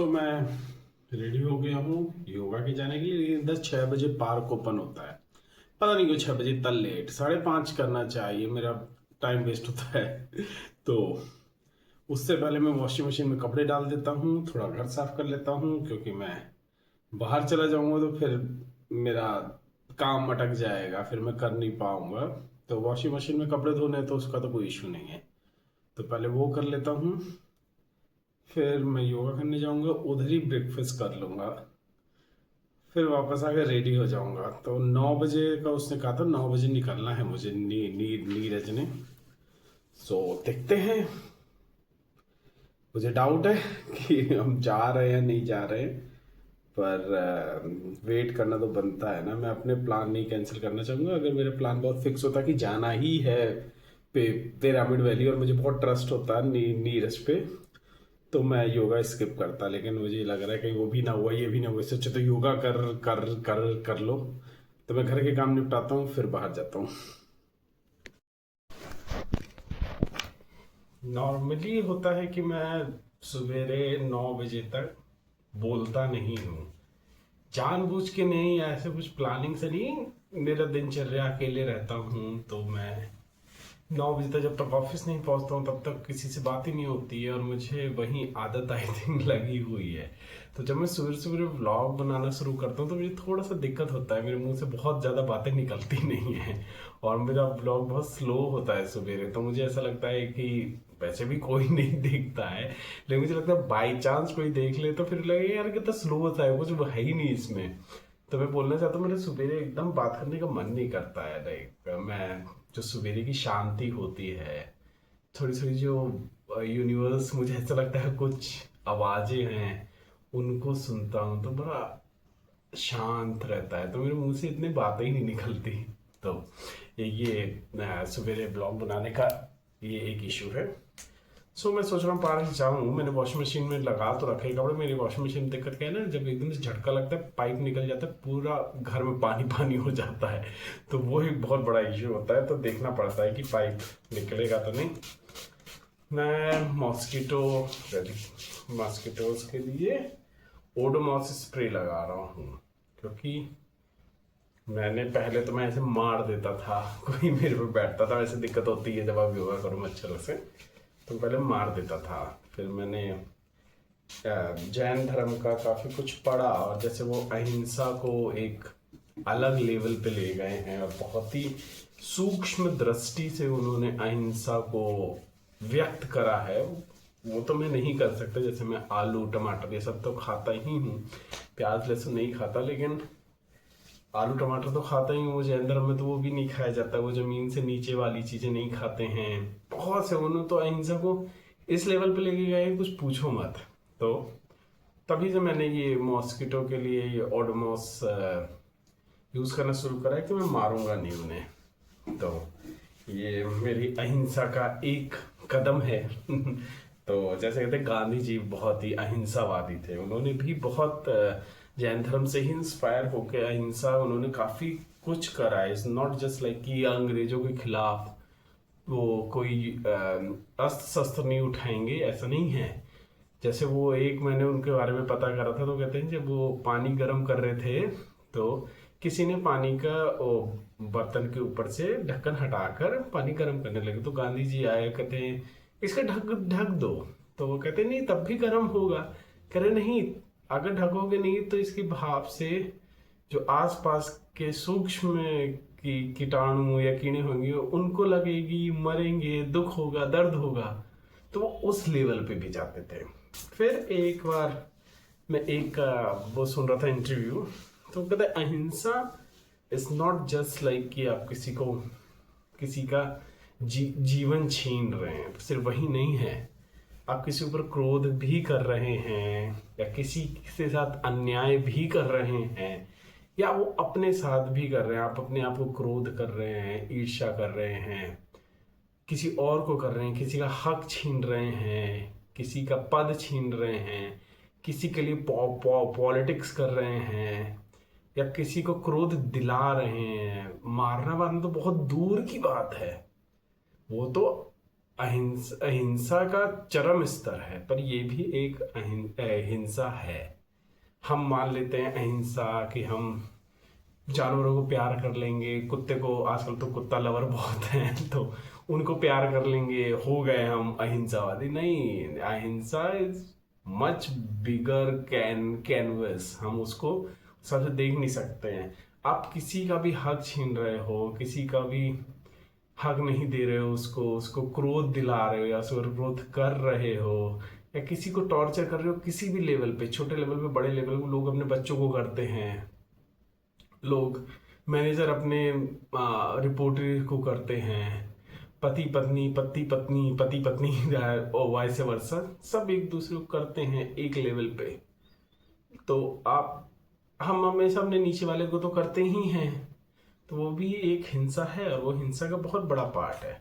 मैं रेडी हो गया हूँ योगा के जाने के लिए। इधर 6 बजे पार्क ओपन होता है। पता नहीं क्यों 6 बजे इतना लेट, 5:30 करना चाहिए, मेरा टाइम वेस्ट होता है। तो उससे पहले मैं वॉशिंग मशीन में कपड़े डाल देता हूँ, थोड़ा घर साफ कर लेता हूँ, क्योंकि मैं बाहर चला जाऊंगा तो फिर मेरा काम अटक जाएगा, फिर मैं कर नहीं पाऊंगा। तो वॉशिंग मशीन में कपड़े धोने हैं तो उसका तो कोई इशू नहीं है। तो पहले वो कर लेता हूँ, फिर मैं योगा करने जाऊंगा, उधर ही ब्रेकफास्ट कर लूंगा, फिर वापस आकर रेडी हो जाऊंगा। तो 9 बजे का उसने कहा था, 9 बजे निकलना है मुझे नीरज ने। देखते हैं। मुझे डाउट है कि हम जा रहे हैं या नहीं जा रहे हैं, पर वेट करना तो बनता है ना। मैं अपने प्लान नहीं कैंसिल करना चाहूँगा। अगर मेरा प्लान बहुत फिक्स होता कि जाना ही है पिरामिड वैली और मुझे बहुत ट्रस्ट होता नीरज पे, तो मैं योगा स्किप करता। लेकिन मुझे लग रहा है कहीं वो भी ना हुआ, ये भी ना हुआ, इससे अच्छा तो योगा कर कर कर कर लो। तो मैं घर के काम निपटाता हूँ, फिर बाहर जाता हूँ। नॉर्मली होता है कि मैं सवेरे 9 बजे तक बोलता नहीं हूँ, जानबूझ के नहीं, या ऐसे कुछ प्लानिंग से नहीं। मेरा दिनचर्या अकेले रहता हूँ तो मैं 9 बजे तक जब तक ऑफिस नहीं पहुंचता हूँ तब तक किसी से बात ही नहीं होती है, और मुझे वही आदत आई थिंक लगी हुई है। तो जब मैं सवेरे सवेरे व्लॉग बनाना शुरू करता हूँ तो मुझे थोड़ा सा दिक्कत होता है, मेरे मुंह से बहुत ज़्यादा बातें निकलती नहीं है, और मेरा व्लॉग बहुत स्लो होता है सवेरे। तो मुझे ऐसा लगता है कि वैसे भी कोई नहीं देखता है, लेकिन मुझे लगता है बाई चांस कोई देख ले तो फिर लगे यार कितना स्लो होता है, कुछ है ही नहीं इसमें। तो मैं बोलना चाहता हूँ, मेरे सवेरे एकदम बात करने का मन नहीं करता है। लाइक मैं जो सवेरे की शांति होती है, थोड़ी थोड़ी जो यूनिवर्स, मुझे ऐसा लगता है कुछ आवाजें हैं उनको सुनता हूँ तो बड़ा शांत रहता है, तो मेरे मुंह से इतनी बातें ही नहीं निकलती। तो सवेरे ब्लॉग बनाने का ये एक इशू है। मैं सोच रहा हूँ पार्क जाऊँ। मैंने वॉशिंग मशीन में लगा तो रखे कपड़े। मेरी वॉशिंग मशीन दिक्कत क्या है ना, जब एकदम से झटका लगता है पाइप निकल जाता है, पूरा घर में पानी पानी हो जाता है। तो वो एक बहुत बड़ा इश्यू होता है, तो देखना पड़ता है कि पाइप निकलेगा तो नहीं। मैं मॉस्किटोज के लिए ओडोमॉस स्प्रे लगा रहा हूँ, क्योंकि मैंने पहले तो मैं ऐसे मार देता था कोई मेरे पे बैठता था, वैसे दिक्कत होती है जब आप योगा करो मच्छरों से, तो पहले मार देता था। फिर मैंने जैन धर्म का काफी कुछ पढ़ा, और जैसे वो अहिंसा को एक अलग लेवल पे ले गए हैं, और बहुत ही सूक्ष्म दृष्टि से उन्होंने अहिंसा को व्यक्त करा है। वो तो मैं नहीं कर सकता, जैसे मैं आलू टमाटर ये सब तो खाता ही हूँ, प्याज लहसुन नहीं खाता, लेकिन आलू टमाटर तो खाता ही हूँ। वो जैन धर्म में तो वो भी नहीं खाया जाता, वो जमीन से नीचे वाली चीजें नहीं खाते हैं। बहुत से उन्होंने तो अहिंसा को इस लेवल पे लेके गए कुछ पूछो मत। तो तभी से मैंने ये मॉस्किटो के लिए ये ओडोमॉस यूज करना शुरू करा है कि मैं मारूंगा नहीं उन्हें। तो ये मेरी अहिंसा का एक कदम है। तो जैसे कहते हैं गांधी जी बहुत ही अहिंसावादी थे, उन्होंने भी बहुत जैन धर्म से ही इंस्पायर होकर अहिंसा उन्होंने काफी कुछ करा है। इट्स नॉट जस्ट लाइक कि अंग्रेजों के खिलाफ वो कोई अस्त्र शस्त्र नहीं उठाएंगे, ऐसा नहीं है। जैसे वो एक मैंने उनके बारे में पता करा था, तो कहते हैं जब वो पानी गर्म कर रहे थे तो किसी ने पानी का वो बर्तन के ऊपर से ढक्कन हटाकर पानी गर्म करने लगे, तो गांधी जी आए, कहते हैं इसका ढक ढक दो। तो वो कहते नहीं तब भी गर्म होगा। कह रहे नहीं, अगर ढकोगे नहीं तो इसकी भाप से जो आसपास के सूक्ष्म कीटाणु या कीड़े होंगे उनको लगेगी, मरेंगे, दुख होगा, दर्द होगा। तो वो उस लेवल पे भी जाते थे। फिर एक बार मैं एक वो सुन रहा था इंटरव्यू, तो कहता है अहिंसा इज नॉट जस्ट लाइक कि आप किसी का जीवन छीन रहे हैं, सिर्फ वही नहीं है, आप किसी ऊपर क्रोध भी कर रहे हैं, या किसी के साथ अन्याय भी कर रहे हैं, या वो अपने साथ भी कर रहे हैं। आप अपने आप को क्रोध कर रहे हैं, ईर्ष्या कर रहे हैं, किसी और को कर रहे हैं, किसी का हक छीन रहे हैं, किसी का पद छीन रहे हैं, किसी के लिए पॉलिटिक्स कर रहे हैं, या किसी को क्रोध दिला रहे हैं। मारना वारना तो बहुत दूर की बात है, वो तो अहिंसा का चरम स्तर है, पर ये भी एक हिंसा है। हम मान लेते हैं अहिंसा कि हम जानवरों को प्यार कर लेंगे, कुत्ते को, आजकल तो कुत्ता लवर बहुत हैं तो उनको प्यार कर लेंगे, हो गए हम अहिंसावादी। नहीं, अहिंसा इज मच बिगर कैनवस, हम उसको सबसे देख नहीं सकते हैं। आप किसी का भी हक छीन रहे हो, किसी का भी हक नहीं दे रहे हो, उसको क्रोध दिला रहे हो या उसको क्रोध कर रहे हो, या किसी को टॉर्चर कर रहे हो किसी भी लेवल पे, छोटे लेवल पे बड़े लेवल पे। लोग अपने बच्चों को करते हैं, लोग मैनेजर अपने रिपोर्टर को करते हैं, पति पत्नी और वाइस वर्सा, सब एक दूसरे को करते हैं एक लेवल पे। तो हम हमेशा अपने नीचे वाले को तो करते ही हैं, तो वो भी एक हिंसा है, और वो हिंसा का बहुत बड़ा पार्ट है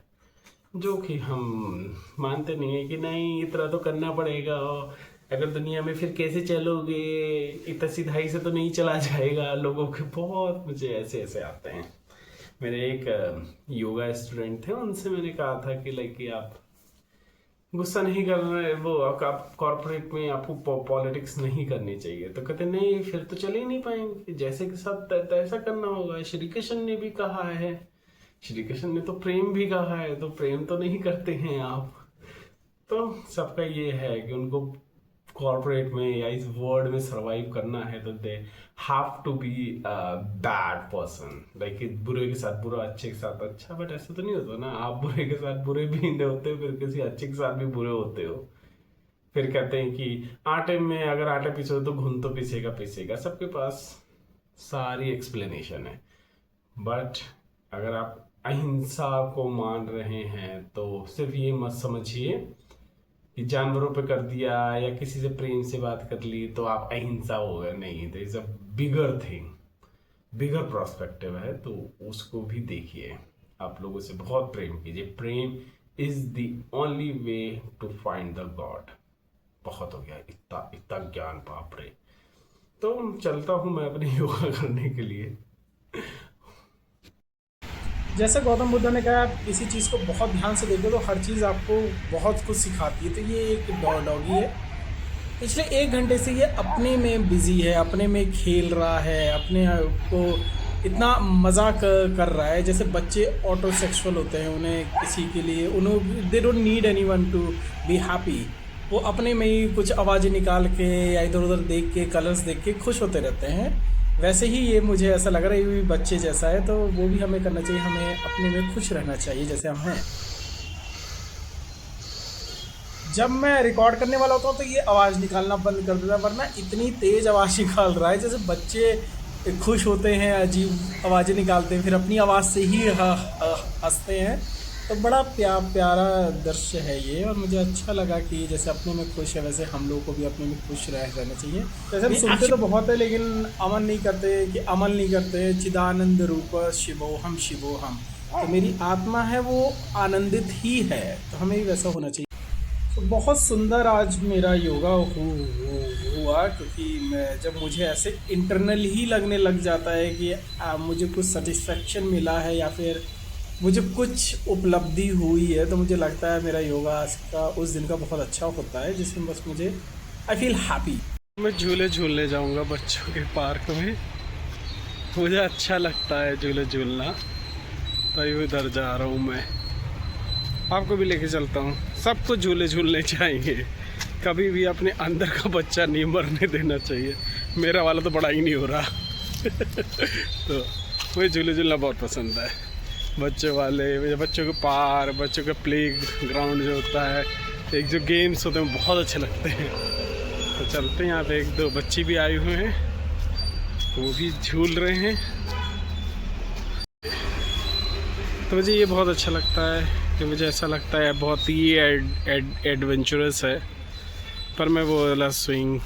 जो कि हम मानते नहीं है कि नहीं इतना तो करना पड़ेगा, अगर दुनिया में फिर कैसे चलोगे, इतना सीधाई से तो नहीं चला जाएगा। लोगों के बहुत मुझे ऐसे आते हैं। मेरे एक योगा स्टूडेंट थे, उनसे मैंने कहा था कि लाइक कि आप गुस्सा नहीं कर रहे, वो आप कॉर्पोरेट में आपको पॉलिटिक्स नहीं करनी चाहिए। तो कहते नहीं फिर तो चले ही नहीं पाएंगे, जैसे के साथ ऐसा करना होगा। श्री कृष्ण ने भी कहा है, श्री कृष्ण ने तो प्रेम भी कहा है, तो प्रेम तो नहीं करते हैं आप। तो सबका ये है कि उनको कॉर्पोरेट में या इस वर्ल्ड में सरवाइव करना है, तो they have to be bad person, like बुरे के साथ बुरा, अच्छे के साथ अच्छा। बट ऐसा तो नहीं होता ना, आप बुरे के साथ बुरे भी नहीं होते, फिर किसी अच्छे के साथ भी बुरे होते हो। फिर कहते हैं कि आटे में अगर आटा पीसो तो घुन तो पीसेगा। सबके पास सारी एक्सप्लेनेशन है। बट अगर आप अहिंसा को मान रहे हैं तो सिर्फ ये मत समझिए कि जानवरों पे कर दिया या किसी से प्रेम से बात कर ली तो आप अहिंसा हो गए। नहीं, there is a bigger thing, bigger prospective है, तो उसको भी देखिए। आप लोगों से बहुत प्रेम कीजिए। Prem is the only way to find the God. बहुत हो गया इतना ज्ञान, बाप रे। तो चलता हूँ मैं अपने योगा करने के लिए। जैसे गौतम बुद्ध ने कहा, आप किसी चीज़ को बहुत ध्यान से देखो तो हर चीज़ आपको बहुत कुछ सिखाती है। तो ये एक डॉगी है, पिछले 1 घंटे से ये अपने में बिजी है, अपने में खेल रहा है, अपने को इतना मजाक कर रहा है। जैसे बच्चे ऑटो सेक्सुअल होते हैं, उन्हें किसी के लिए उन्हें they don't need anyone to be happy. वो अपने में ही कुछ आवाज़ें निकाल के या इधर उधर देख के, कलर्स देख के खुश होते रहते हैं। वैसे ही ये मुझे ऐसा लग रहा है, ये भी बच्चे जैसा है, तो वो भी हमें करना चाहिए। हमें अपने में खुश रहना चाहिए जैसे हम हैं। जब मैं रिकॉर्ड करने वाला होता हूँ तो ये आवाज़ निकालना बंद कर देता है, वरना इतनी तेज़ आवाज़ निकाल रहा है। जैसे बच्चे खुश होते हैं, अजीब आवाज़ें निकालते हैं, फिर अपनी आवाज़ से ही हंसते हैं। तो बड़ा प्यारा दृश्य है ये, और मुझे अच्छा लगा कि जैसे अपने में खुश है वैसे हम लोगों को भी अपने में खुश रहना चाहिए। जैसे हम सुनते तो बहुत है लेकिन अमल नहीं करते। चिदानंद रूप शिवोहम शिवोहम, तो मेरी आत्मा है वो आनंदित ही है, तो हमें भी वैसा होना चाहिए। तो बहुत सुंदर आज मेरा योगा हुआ, क्योंकि जब मुझे ऐसे इंटरनल ही लगने लग जाता है कि मुझे कुछ सेटिस्फेक्शन मिला है या फिर मुझे कुछ उपलब्धि हुई है, तो मुझे लगता है मेरा योगा आज का उस दिन का बहुत अच्छा होता है, जिसमें बस मुझे आई फील हैप्पी। मैं झूले झूलने जाऊंगा बच्चों के पार्क में, मुझे अच्छा लगता है झूले झूलना, तभी उधर जा रहा हूँ मैं। आपको भी लेके चलता हूँ। सबको झूले झूलने चाहिए, कभी भी अपने अंदर का बच्चा नहीं मरने देना चाहिए। मेरा वाला तो बड़ा ही नहीं हो रहा तो मुझे झूले झूलना बहुत पसंद है। बच्चों वाले, बच्चों के पार्क, बच्चों का प्ले ग्राउंड जो होता है, एक जो गेम्स होते हैं बहुत अच्छे लगते हैं। तो चलते हैं, यहाँ पे 1-2 बच्चे भी आए हुए हैं, वो भी झूल रहे हैं। तो मुझे ये बहुत अच्छा लगता है कि मुझे ऐसा लगता है बहुत ही एडवेंचरस है। पर मैं वो वाला स्विंग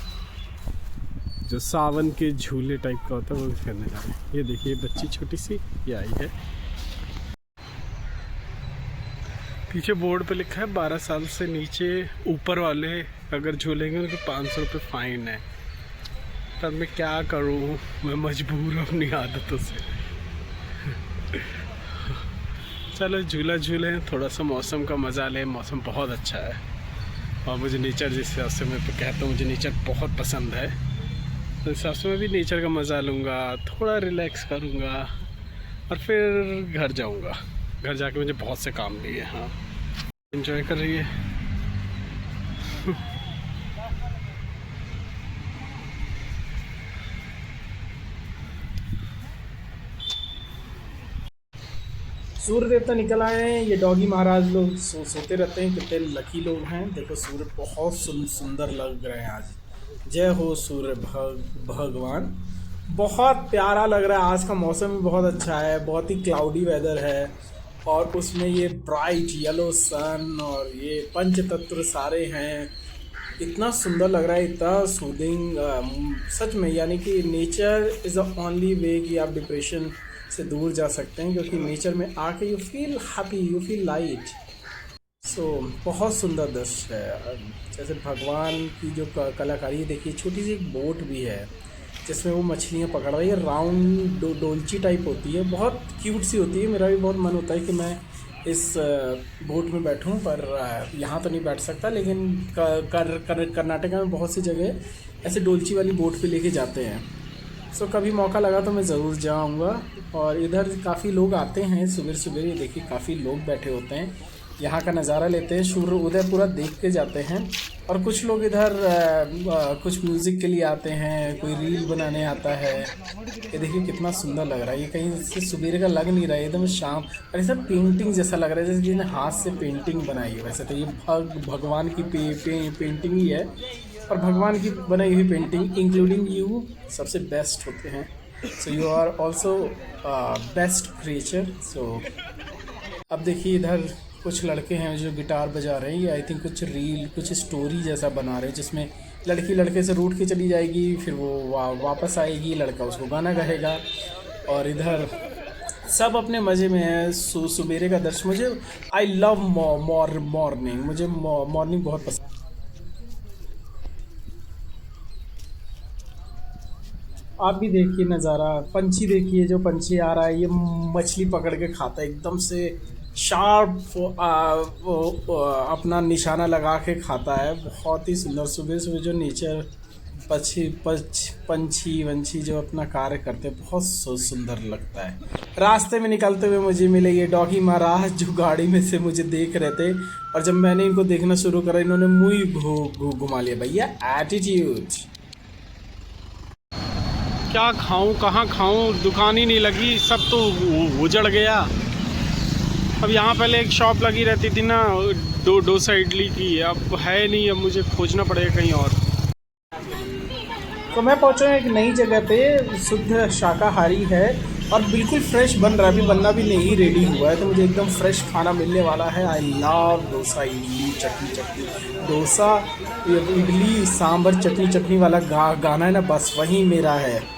जो सावन के झूले टाइप का होता है वो करने जा रहे हैं। ये देखिए बच्ची छोटी सी ये आई है, पीछे बोर्ड पे लिखा है 12 साल से नीचे ऊपर वाले अगर झूलेंगे उनको 500 रुपये फ़ाइन है। पर मैं क्या करूँ, मैं मजबूर अपनी आदतों से। चलो झूला झूले, थोड़ा सा मौसम का मज़ा लें। मौसम बहुत अच्छा है और मुझे नेचर, जिस हिसाब से मैं कहता हूँ मुझे नेचर बहुत पसंद है, तो इस हिसाब से मैं भी नेचर का मज़ा लूँगा, थोड़ा रिलैक्स करूँगा और फिर घर जाऊँगा। घर जाके मुझे बहुत से काम भी है। हाँ, एंजॉय कर रही है। सूर्य देवता निकल आए हैं। ये डॉगी महाराज लोग सोते रहते हैं। कितने लकी लोग हैं। देखो सूर्य बहुत सुंदर लग रहे हैं आज। जय हो सूर्य भगवान। बहुत प्यारा लग रहा है। आज का मौसम भी बहुत अच्छा है। बहुत ही क्लाउडी वेदर है और उसमें ये ब्राइट येलो सन और ये पंचतत्व सारे हैं। इतना सुंदर लग रहा है, इतना सूदिंग। सच में यानी कि नेचर इज़ द ओनली वे कि आप डिप्रेशन से दूर जा सकते हैं, क्योंकि नेचर में आके you feel happy, you feel light. So बहुत सुंदर दृश्य है। जैसे भगवान की जो कलाकारी देखिए, छोटी सी एक बोट भी है जिसमें वो मछलियाँ पकड़ रही है। राउंड डोलची टाइप होती है, बहुत क्यूट सी होती है। मेरा भी बहुत मन होता है कि मैं इस बोट में बैठूं, पर यहाँ तो नहीं बैठ सकता। लेकिन कर्नाटका में बहुत सी जगह ऐसे डोलची वाली बोट पे लेके जाते हैं। सो कभी मौका लगा तो मैं ज़रूर जाऊँगा। और इधर काफ़ी लोग आते हैं सुबह सुबह। ये देखिए काफ़ी लोग बैठे होते हैं, यहाँ का नज़ारा लेते हैं, सूर्य उदय पूरा देख के जाते हैं। और कुछ लोग इधर कुछ म्यूज़िक के लिए आते हैं, कोई रील बनाने आता है। ये देखिए कितना सुंदर लग रहा है। ये कहीं से सवेरे का लग नहीं रहा है, एकदम शाम। और ये सब पेंटिंग जैसा लग रहा है, जैसे जिसने हाथ से पेंटिंग बनाई है। वैसे तो ये भगवान की पेंटिंग ही है, और भगवान की बनाई हुई पेंटिंग इंक्लूडिंग यू सबसे बेस्ट होते हैं। So you are also best creature. So अब देखिए इधर कुछ लड़के हैं जो गिटार बजा रहे हैं। ये आई थिंक कुछ रील, कुछ स्टोरी जैसा बना रहे हैं, जिसमें लड़की लड़के से रूठ के चली जाएगी, फिर वो वापस आएगी, लड़का उसको गाना गाएगा। और इधर सब अपने मज़े में है। सुबेरे का दृश्य मुझे, आई लव मॉर्निंग। मुझे मॉर्निंग बहुत पसंद। आप भी देखिए नज़ारा, पंछी देखिए, जो पंछी आ रहा है ये मछली पकड़ के खाता है, एकदम से शार्प अपना निशाना लगा के खाता है। बहुत ही सुंदर। सुबह सुबह जो नेचर पंछी वंछी जो अपना कार्य करते हैं, बहुत सुंदर लगता है। रास्ते में निकलते हुए मुझे मिले ये डॉगी महाराज, जो गाड़ी में से मुझे देख रहे थे, और जब मैंने इनको देखना शुरू करा, इन्होंने मुँह ही घुमा लिया। भैया एटीट्यूड। क्या खाऊं, कहाँ खाऊं, दुकान ही नहीं लगी, सब तो उजड़ गया। अब यहाँ पहले एक शॉप लगी रहती थी ना, डोसा इडली की, अब है नहीं। अब मुझे खोजना पड़ेगा कहीं और। तो मैं पहुँचा एक नई जगह पे, शुद्ध शाकाहारी है और बिल्कुल फ्रेश बन रहा है। अभी बनना भी नहीं रेडी हुआ है, तो मुझे एकदम फ्रेश खाना मिलने वाला है। आई लव डोसा, इडली, चटनी। डोसा, इडली, सांभर, चटनी वाला गाना है ना, बस वही मेरा है।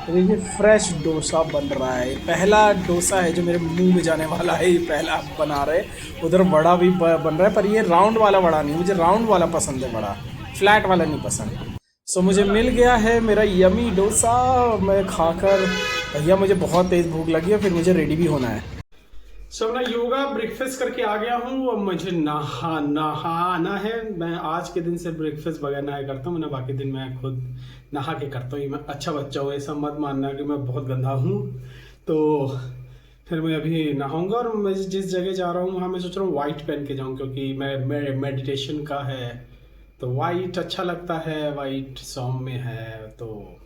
देखिए फ्रेश डोसा बन रहा है। पहला डोसा है जो मेरे मुंह में जाने वाला है, ये पहला बना रहे। उधर वड़ा भी बन रहा है, पर ये राउंड वाला वड़ा नहीं, मुझे राउंड वाला पसंद है, बड़ा फ्लैट वाला नहीं पसंद। सो मुझे मिल गया है मेरा यमी डोसा। मैं खाकर, भैया मुझे बहुत तेज़ भूख लगी है, फिर मुझे रेडी भी होना है। सो मैं योगा ब्रेकफास्ट करके आ गया हूँ। अब मुझे नहाना है। मैं आज के दिन से ब्रेकफास्ट बगैर नहाए करता हूँ, ना बाकी दिन मैं खुद नहा के करता हूँ। मैं अच्छा बच्चा हूँ, ऐसा मत मानना कि मैं बहुत गंदा हूँ। तो फिर मैं अभी नहाऊंगा, और मैं जिस जगह जा रहा हूँ वहाँ मैं सोच रहा हूँ वाइट पहन के जाऊँ, क्योंकि मैं मेडिटेशन का है तो वाइट अच्छा लगता है। वाइट सौम्य है तो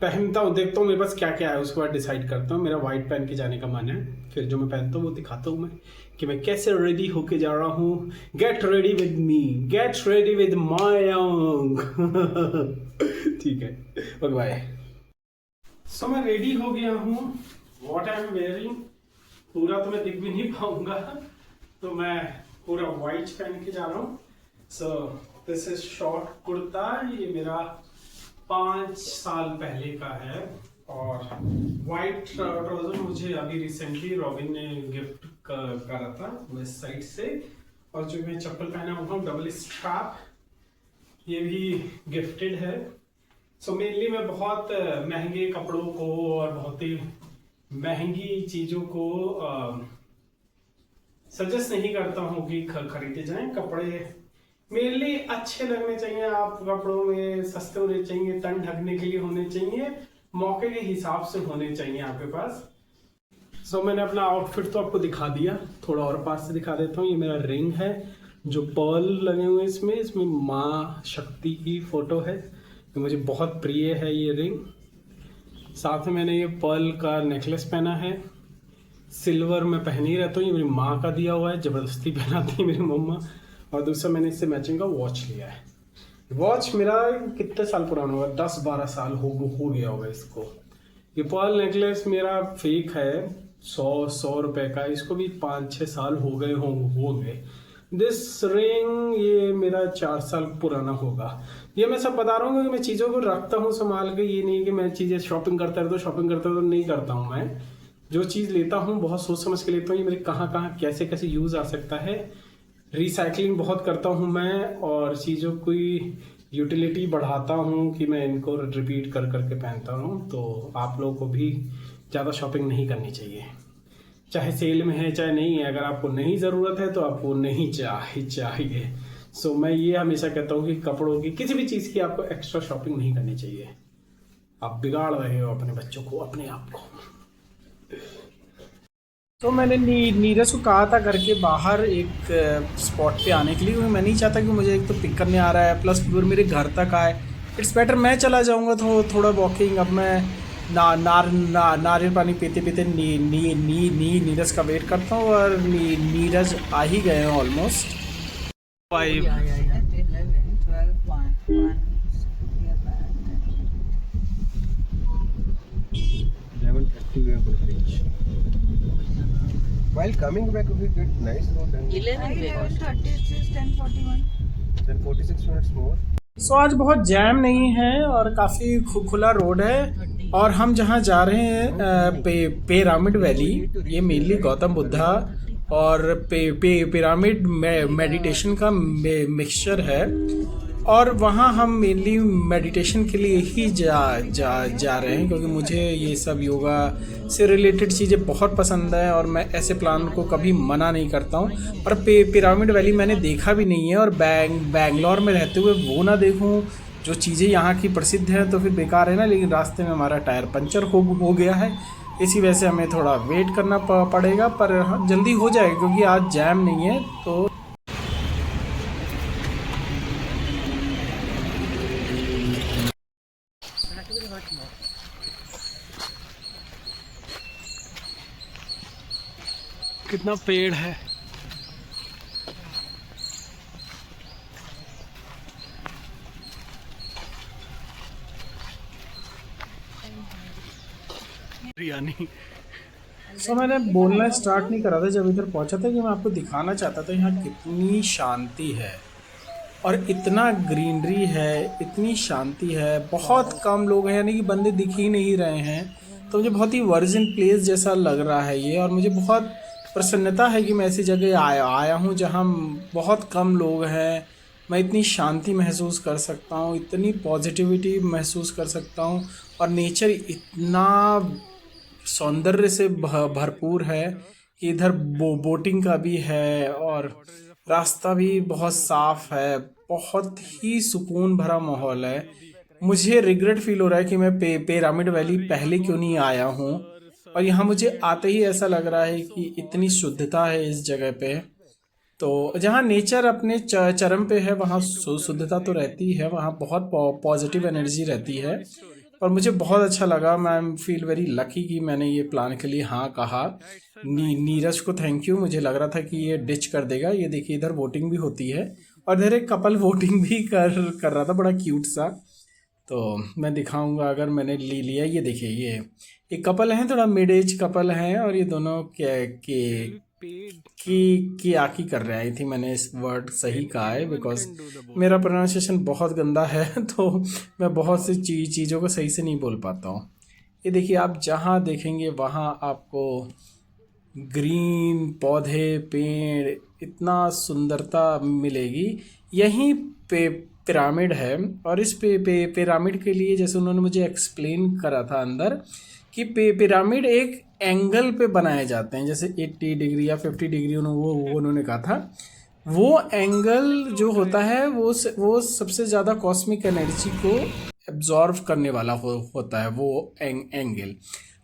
पहनता हूँ, देखता हूँ मेरे पास क्या क्या है, उसके बाद डिसाइड करता हूँ। मेरा वाइट पहन के जाने का मन है, फिर जो मैं पहनता हूँ वो दिखाता हूँ मैं कि मैं कैसे रेडी होके जा रहा हूँ। Get ready with me, get ready with my अंग। ठीक है, ओके बाय। सो मैं रेडी हो गया हूँ। व्हाट आई एम वेयरिंग पूरा तो मैं दिख भी नहीं पाऊंगा, तो मैं पूरा वाइट पहन के जा रहा हूँ। So this is short kurta. ये मेरा 5 साल पहले का है, और वाइट ट्राउजर मुझे अभी रिसेंटली रॉबिन ने गिफ्ट करा था वेस्ट साइड से। और जो मैं चप्पल पहना हुआ हूँ डबल स्ट्रैप, ये भी गिफ्टेड है। सो मेनली मैं बहुत महंगे कपड़ों को और बहुत ही महंगी चीज़ों को सजेस्ट नहीं करता हूँ कि खरीदे जाएं। कपड़े मेनली अच्छे लगने चाहिए, आप कपड़ों में सस्ते होने चाहिए, तन ढकने के लिए होने चाहिए, मौके के हिसाब से होने चाहिए आपके पास। सो मैंने अपना आउटफिट तो आपको दिखा दिया, थोड़ा और पास से दिखा देता हूँ। ये मेरा रिंग है जो पर्ल लगे हुए हैं इसमें माँ शक्ति की फोटो है, ये मुझे बहुत प्रिय है ये रिंग। साथ में मैंने ये पर्ल का नेकलेस पहना है, सिल्वर में पहन ही रहता हूँ, ये मेरी माँ का दिया हुआ है, ज़बरदस्ती पहनाती है मेरी मम्मा। और दूसरा मैंने इससे मैचिंग का वॉच लिया है। वॉच मेरा कितने साल पुराना होगा, 10-12 साल हो गया होगा इसको। ये पर्ल नेकलेस मेरा फेक है, 100 रुपए का, इसको भी 5-6 साल हो गए। दिस रिंग ये मेरा 4 साल पुराना होगा। ये मैं सब बता रहा हूँ क्योंकि मैं चीज़ों को रखता हूँ संभाल के, ये नहीं कि मैं चीज़ें शॉपिंग करता तो नहीं करता हूँ। मैं जो चीज़ लेता हूँ बहुत सोच समझ के लेता हूँ, ये मेरे कहाँ कैसे कैसे यूज़ आ सकता है। रिसाइकलिंग बहुत करता हूँ मैं, और चीज़ों की यूटिलिटी बढ़ाता हूँ कि मैं इनको रिपीट कर करके पहनता हूँ। तो आप लोगों को भी ज़्यादा शॉपिंग नहीं करनी चाहिए, चाहे सेल में है चाहे नहीं है। अगर आपको नहीं ज़रूरत है तो आपको नहीं चाहिए। सो मैं ये हमेशा कहता हूँ कि कपड़ों की, किसी भी चीज़ की आपको एक्स्ट्रा शॉपिंग नहीं करनी चाहिए। आप बिगाड़ रहे हो अपने बच्चों को, अपने आप को। तो मैंने नीरज को कहा था घर के बाहर एक स्पॉट पे आने के लिए, क्योंकि मैं नहीं चाहता कि मुझे एक तो पिक करने आ रहा है प्लस फिर मेरे घर तक आए। इट्स बेटर मैं चला जाऊंगा तो थोड़ा वॉकिंग। अब मैं नारियल पानी पीते पीते नीरज का वेट करता हूँ, और नीरज आ ही गए हैं almost. 5 11, 12, 1. 11:30 we are going to reach. While coming back, we get nice road and 11:30 is 10:41. then 46 minutes more. सो आज बहुत जैम नहीं है और काफ़ी खुला रोड है। और हम जहाँ जा रहे हैं पिरामिड वैली, ये मेनली गौतम बुद्धा और पिरामिड मेडिटेशन का मिक्सचर है। और वहाँ हम मेनली मेडिटेशन के लिए ही जा रहे हैं, क्योंकि मुझे ये सब योगा से रिलेटेड चीज़ें बहुत पसंद है और मैं ऐसे प्लान को कभी मना नहीं करता हूँ। और पिरामिड वैली मैंने देखा भी नहीं है, और बैंगलोर में रहते हुए वो ना देखूँ जो चीज़ें यहाँ की प्रसिद्ध हैं तो फिर बेकार है ना। लेकिन रास्ते में हमारा टायर पंचर हो गया है, इसी वजह से हमें थोड़ा वेट करना पड़ेगा, पर हाँ जल्दी हो जाएगा क्योंकि आज जैम नहीं है। तो कितना पेड़ है, बिरयानी। सो मैंने बोलना स्टार्ट नहीं करा था जब इधर पहुंचा था, कि मैं आपको दिखाना चाहता था यहाँ कितनी शांति है और इतना ग्रीनरी है, इतनी शांति है। बहुत कम लोग हैं, यानी कि बंदे दिख ही नहीं रहे हैं। तो मुझे बहुत ही वर्जिन प्लेस जैसा लग रहा है ये, और मुझे बहुत प्रसन्नता है कि मैं ऐसी जगह आया हूँ जहाँ बहुत कम लोग हैं। मैं इतनी शांति महसूस कर सकता हूँ, इतनी पॉजिटिविटी महसूस कर सकता हूँ, और नेचर इतना सौंदर्य से भरपूर है कि इधर बोटिंग का भी है और रास्ता भी बहुत साफ है। बहुत ही सुकून भरा माहौल है। मुझे रिग्रेट फील हो रहा है कि मैं पिरामिड वैली पहले क्यों नहीं आया हूँ, और यहाँ मुझे आते ही ऐसा लग रहा है कि इतनी शुद्धता है इस जगह पे। तो जहाँ नेचर अपने चरम पे है वहाँ शुद्धता तो रहती है, वहाँ बहुत पॉजिटिव एनर्जी रहती है। और मुझे बहुत अच्छा लगा। मैं फील वेरी लकी कि मैंने ये प्लान के लिए हाँ कहा। नीरज को थैंक यू। मुझे लग रहा था कि ये डिच कर देगा। ये देखिए इधर वोटिंग भी होती है, और इधर एक कपल वोटिंग भी कर रहा था, बड़ा क्यूट सा। तो मैं दिखाऊंगा अगर मैंने ले लिया। ये देखिए ये एक कपल है, थोड़ा मिड एज कपल है, और ये दोनों की आकी कर रहे हैं। आई थिंक मैंने इस वर्ड सही कहा है, बिकॉज मेरा प्रोनाउंसिएशन बहुत गंदा है तो मैं बहुत सी चीज़ों को सही से नहीं बोल पाता हूँ। ये देखिए आप जहाँ देखेंगे वहाँ आपको ग्रीन पौधे पेड़, इतना सुंदरता मिलेगी। यहीं पे पिरामिड है और इस पिरामिड के लिए जैसे उन्होंने मुझे एक्सप्लेन करा था अंदर कि पिरामिड एक एंगल पे बनाए जाते हैं, जैसे 80 डिग्री या 50 डिग्री उन्होंने कहा था। वो एंगल जो होता है वो सबसे ज़्यादा कॉस्मिक एनर्जी को एब्जॉर्व करने वाला होता है वो एंगल।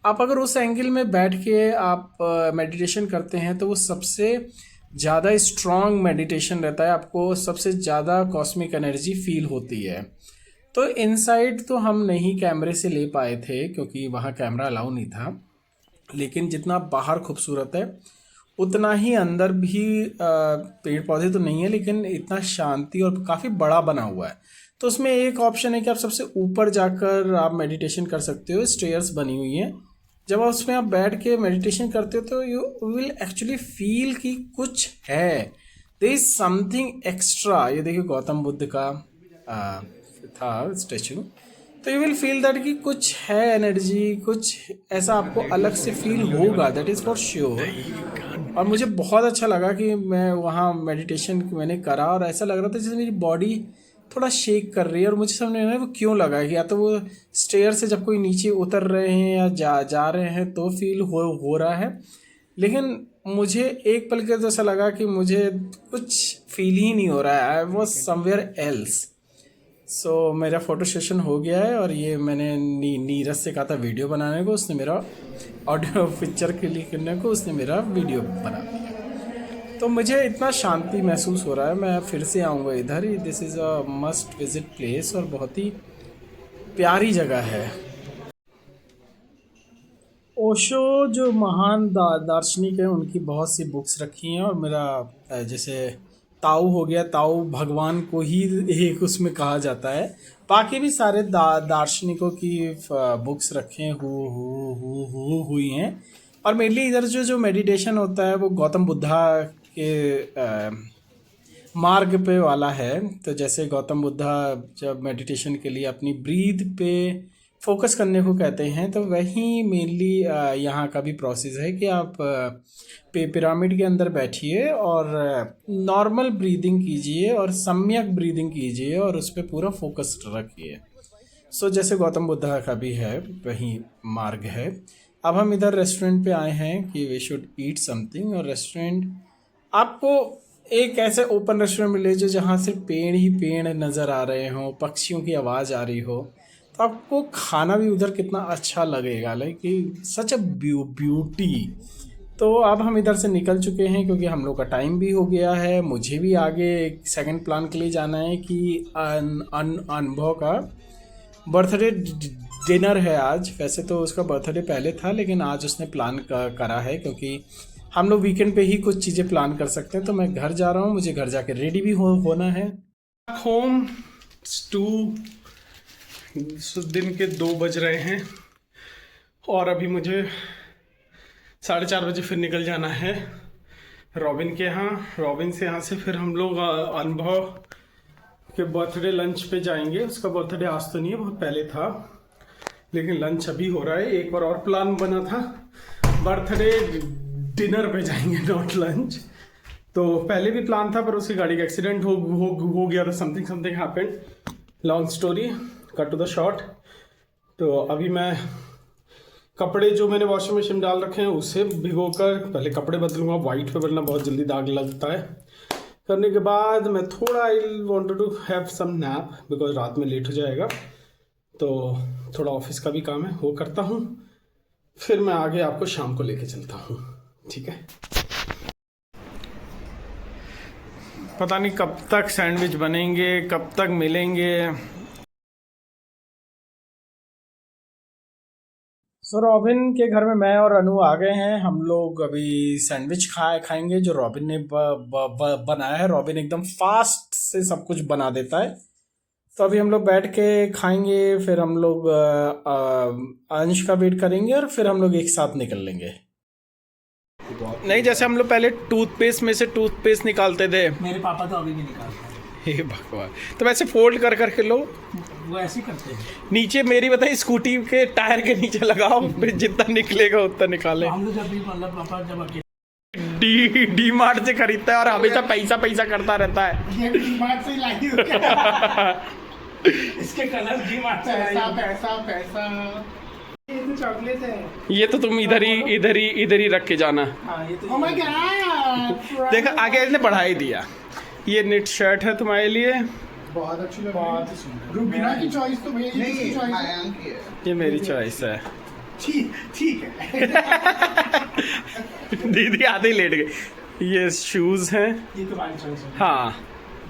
आप अगर उस एंगल में बैठ के आप मेडिटेशन करते हैं तो वो सबसे ज़्यादा स्ट्रॉन्ग मेडिटेशन रहता है, आपको सबसे ज़्यादा कॉस्मिक एनर्जी फील होती है। तो इनसाइड तो हम नहीं कैमरे से ले पाए थे क्योंकि वहाँ कैमरा अलाउ नहीं था, लेकिन जितना बाहर खूबसूरत है उतना ही अंदर भी पेड़ पौधे तो नहीं है लेकिन इतना शांति और काफ़ी बड़ा बना हुआ है। तो उसमें एक ऑप्शन है कि आप सबसे ऊपर जाकर आप मेडिटेशन कर सकते हो, स्टेयर्स बनी हुई हैं। जब आप उसमें आप बैठ के मेडिटेशन करते हो तो यू विल एक्चुअली फील कि कुछ है, देयर इज समथिंग एक्स्ट्रा। ये देखिए गौतम बुद्ध का था स्टैचू, तो यू विल फील दैट कि कुछ है एनर्जी, कुछ ऐसा आपको अलग से फील होगा, दैट इज़ फॉर श्योर। और मुझे बहुत अच्छा लगा कि मैं वहाँ मेडिटेशन मैंने करा और ऐसा लग रहा था जैसे मेरी बॉडी थोड़ा शेक कर रही है। और मुझे समझ नहीं आ रहा वो क्यों लगा, कि या तो वो स्टेयर से जब कोई नीचे उतर रहे हैं या जा रहे हैं तो फील हो रहा है, लेकिन मुझे एक पल के तो ऐसा लगा कि मुझे कुछ फील ही नहीं हो रहा है, आई वॉज समवेयर एल्स। सो मेरा फ़ोटो सेशन हो गया है और ये मैंने नीरज से कहा था वीडियो बनाने को, उसने मेरा ऑडियो पिक्चर क्लिक करने को उसने मेरा वीडियो बना दिया। तो मुझे इतना शांति महसूस हो रहा है, मैं फिर से आऊँगा इधर। This is a must visit place और बहुत ही प्यारी जगह है। ओशो जो महान दार्शनिक है उनकी बहुत सी बुक्स रखी हैं और मेरा जैसे ताऊ हो गया, ताऊ भगवान को ही एक उसमें कहा जाता है। बाकी भी सारे दार्शनिकों की बुक्स रखे हुई हैं। और मेनली इधर जो मेडिटेशन होता है वो गौतम बुद्धा के मार्ग पे वाला है। तो जैसे गौतम बुद्धा जब मेडिटेशन के लिए अपनी ब्रीथ पे फोकस करने को कहते हैं, तो वही मेनली यहाँ का भी प्रोसेस है कि आप पिरामिड के अंदर बैठिए और नॉर्मल ब्रीदिंग कीजिए और सम्यक ब्रीदिंग कीजिए और उस पर पूरा फोकस रखिए। सो जैसे गौतम बुद्धा का भी है वही मार्ग है। अब हम इधर रेस्टोरेंट पे आए हैं कि वी शुड ईट समथिंग, और रेस्टोरेंट आपको एक ऐसे ओपन रेस्टोरेंट मिले जो जहाँ से पेड़ ही पेड़ नज़र आ रहे हों, पक्षियों की आवाज़ आ रही हो, तो आपको खाना भी उधर कितना अच्छा लगेगा, लाइक सच अ ब्यूटी। तो अब हम इधर से निकल चुके हैं क्योंकि हम लोग का टाइम भी हो गया है। मुझे भी आगे एक सेकंड प्लान के लिए जाना है कि अनुभव का बर्थडे डिनर है आज। वैसे तो उसका बर्थडे पहले था लेकिन आज उसने प्लान करा है क्योंकि हम लोग वीकेंड पे ही कुछ चीज़ें प्लान कर सकते हैं। तो मैं घर जा रहा हूँ, मुझे घर जाके रेडी भी होना है। होम दिन के 2 बज रहे हैं और अभी मुझे 4:30 बजे फिर निकल जाना है रॉबिन के यहाँ। रॉबिन से यहाँ से फिर हम लोग अनुभव के बर्थडे लंच पे जाएंगे। उसका बर्थडे आज तो नहीं है, बहुत पहले था, लेकिन लंच अभी हो रहा है। एक बार और प्लान बना था बर्थडे डिनर पे जाएंगे, नॉट लंच। तो पहले भी प्लान था पर उसकी गाड़ी का एक्सीडेंट हो गया था, something happened, long story, cut to the short. तो अभी मैं कपड़े जो मैंने वॉशिंग मशीन डाल रखे हैं उसे भिगोकर पहले कपड़े बदलूंगा, वाइट पे वरना बहुत जल्दी दाग लगता है। करने के बाद मैं थोड़ा I wanted to have some nap because रात में लेट हो जाएगा, तो थोड़ा ऑफिस का भी काम है वो करता हूँ, फिर मैं आगे आपको शाम को लेके चलता हूँ, ठीक है। पता नहीं कब तक सैंडविच बनेंगे, कब तक मिलेंगे। सो रॉबिन के घर में मैं और अनु आ गए हैं। हम लोग अभी सैंडविच खाएंगे जो रॉबिन ने बनाया है। रॉबिन एकदम फास्ट से सब कुछ बना देता है। तो अभी हम लोग बैठ के खाएंगे, फिर हम लोग अंश का वेट करेंगे और फिर हम लोग एक साथ निकल लेंगे। नहीं, जैसे हम लोग पहले टूथपेस्ट में से टूथपेस्ट निकालते थे, मेरे पापा तो अभी भी निकालते हैं। हे भगवान, तो वैसे फोल्ड कर करके लो, वो ऐसे ही करते हैं। नीचे मेरी बताइए स्कूटी के टायर के नीचे लगाओ, फिर जितना निकलेगा उतना निकाले। हम लोग जब भी मतलब पापा जब अकेले डी मार्ट से खरीदता है और हमेशा पैसा पैसा करता रहता है। ये भी डीमार्ट से ही लाई हूँ क्या? इसके कलर डीमार्ट से लाई हूँ। पैसा पैसा ये तो चॉकलेट है। ये तो तुम इधर ही रख के जाना। हाँ ये तो। Oh my God! देखो आगे इसने बढ़ा ही दिया। ये निट शर्ट है तुम्हारे लिए, बहुत अच्छी लग बहुत ही सुंदर। रुबीना की चॉइस तो भैया ये किसकी चॉइस है? ये मेरी चॉइस है। ठीक है। दीदी आधे ही लेट गए। ये शूज हैं। ये तुम्हारी चॉइस है। हाँ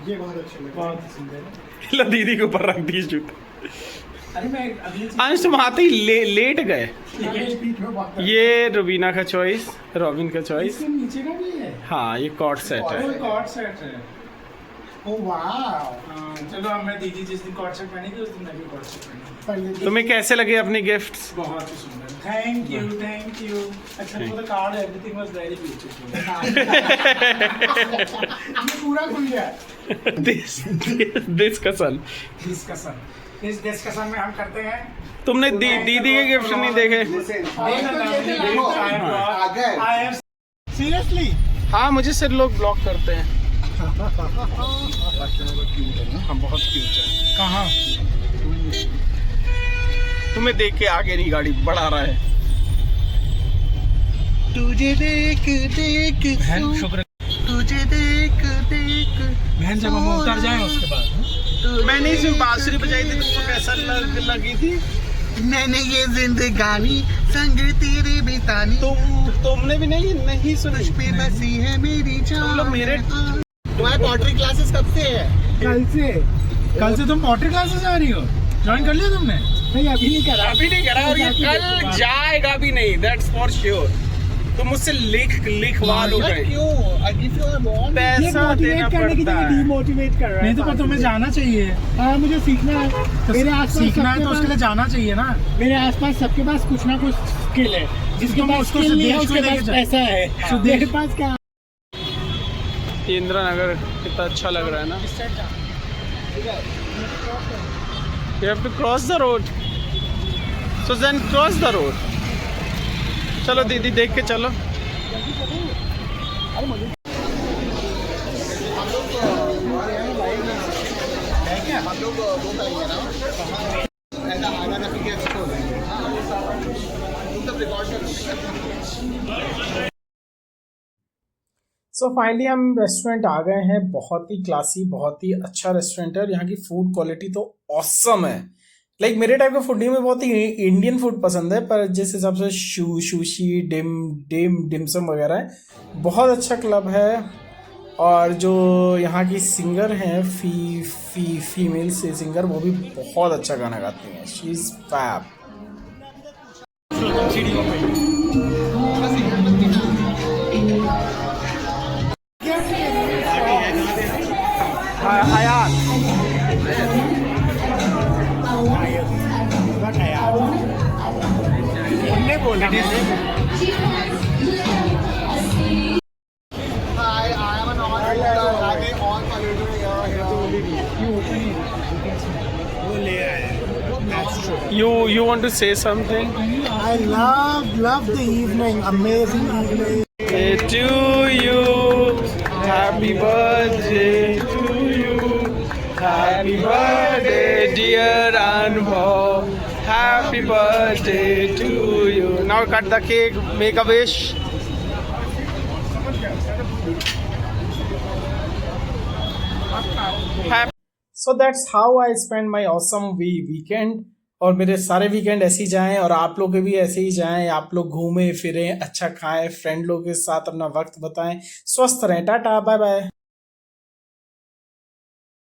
ये बहुत अच्छे लगे। बहुत ही सुंदर है। लो दीदी के ऊपर रख दी जूते। अरे मैं अगली अंश तुम आते ही लेट गए। चीज ये रुबीना का चॉइस, रॉबिन का चॉइस। इसके नीचे का भी है। हाँ ये कॉर्ड सेट है। वो कॉर्ड सेट है। ओह वाह। चलो अब मैं दीदी जिस दिन कॉर्ड सेट पहनेगी उस दिन मैं भी कॉर्ड सेट पहनूंगी। तुम्हें कैसे लगे अपने गिफ्ट्स? बहुत ही सुंदर। Thank you. अच्छा for the card everything was very beautiful. ये पूरा खुल गया। दिस कसन। इस डिस्कशन में हम करते हैं। तुमने दीदी के गिफ्ट नहीं देखे? सीरियसली? हाँ मुझे सिर्फ लोग ब्लॉक करते हैं। हाँ बहुत क्यूट है। कहाँ? तुम्हें देख के आगे नहीं गाड़ी बढ़ा रहा है। तुझे देख बहन शुक्र। तुझे देख बहन जब हम उतर जाएं उसके बाद। मैंने इस बांसुरी बजाई थी, तुमको कैसा लगी थी? मैंने ये जिंदगानी संग तेरे बितानी तुमने भी नहीं सुनी? पे बसी है मेरी जान। तुम लोग मेरे तुम्हारे पॉटरी क्लासेस कब से है? कल से तुम पॉटरी क्लासेस जा रही हो? ज्वाइन कर लिया तुमने? नहीं अभी नहीं करा। और ये कल जाएगा भी नहीं, दैट्स फॉर श्योर। तुम मुझसे लिखवा लो। पैसा देना पड़ता है। डिमोटिवेट कर रहा है। नहीं तो पर तुम्हें जाना चाहिए। हाँ मुझे सीखना है। मेरे आसपास सीखना है तो उसके लिए जाना चाहिए ना। मेरे आसपास सबके पास कुछ ना कुछ स्किल है। जिसके पास स्किल नहीं है उसके पास पैसा है। मेरे पास क्या? इंदिरा नगर कितना अच्छा लग रहा है ना। You have to cross the road. So then cross the road. चलो दीदी देख के चलो। सो फाइनली हम रेस्टोरेंट आ गए हैं। बहुत ही क्लासी, बहुत ही अच्छा रेस्टोरेंट है और यहाँ की फूड क्वालिटी तो ऑसम है। लाइक मेरे टाइप के फूडी में बहुत ही इंडियन फूड पसंद है, पर जिस हिसाब से सुशी डिमसम वगैरह है, बहुत अच्छा क्लब है। और जो यहाँ की सिंगर हैं फीमेल से सिंगर, वो भी बहुत अच्छा गाना गाती हैं। She is fab. You want to say something? I love the evening. Amazing evening. Hey, to you, happy birthday to you, happy birthday dear Anubhav, happy birthday to you. Now cut the cake, make a wish. So that's how I spend my awesome weekend. और मेरे सारे weekend ऐसे ही जाएं और आप लोग के भी ऐसे ही जाएं। आप लोग घूमें फिरें, अच्छा खाएं, फ्रेंड लोग के साथ अपना वक्त बताएं, स्वस्थ रहें। Tata bye bye.